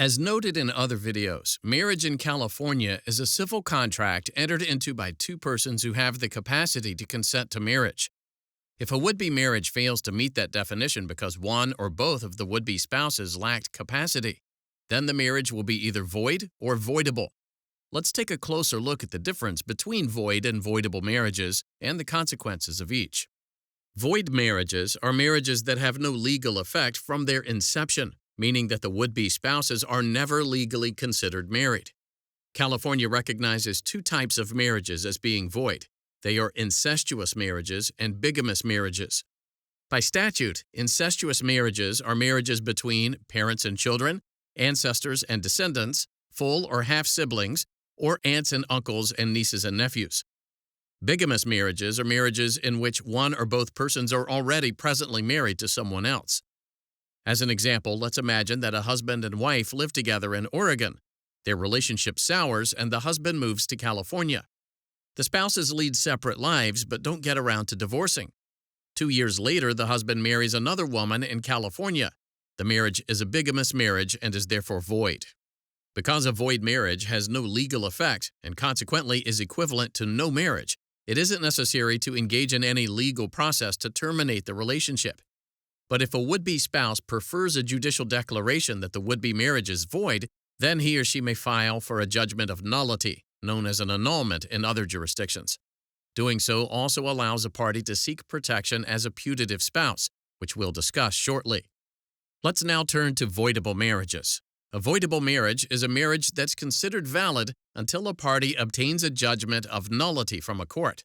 As noted in other videos, marriage in California is a civil contract entered into by two persons who have the capacity to consent to marriage. If a would-be marriage fails to meet that definition because one or both of the would-be spouses lacked capacity, then the marriage will be either void or voidable. Let's take a closer look at the difference between void and voidable marriages and the consequences of each. Void marriages are marriages that have no legal effect from their inception, meaning that the would-be spouses are never legally considered married. California recognizes two types of marriages as being void. They are incestuous marriages and bigamous marriages. By statute, incestuous marriages are marriages between parents and children, ancestors and descendants, full or half siblings, or aunts and uncles and nieces and nephews. Bigamous marriages are marriages in which one or both persons are already presently married to someone else. As an example, let's imagine that a husband and wife live together in Oregon. Their relationship sours and the husband moves to California. The spouses lead separate lives but don't get around to divorcing. 2 years later, the husband marries another woman in California. The marriage is a bigamous marriage and is therefore void. Because a void marriage has no legal effect and consequently is equivalent to no marriage, it isn't necessary to engage in any legal process to terminate the relationship. But if a would-be spouse prefers a judicial declaration that the would-be marriage is void, then he or she may file for a judgment of nullity, known as an annulment in other jurisdictions. Doing so also allows a party to seek protection as a putative spouse, which we'll discuss shortly. Let's now turn to voidable marriages. A voidable marriage is a marriage that's considered valid until a party obtains a judgment of nullity from a court.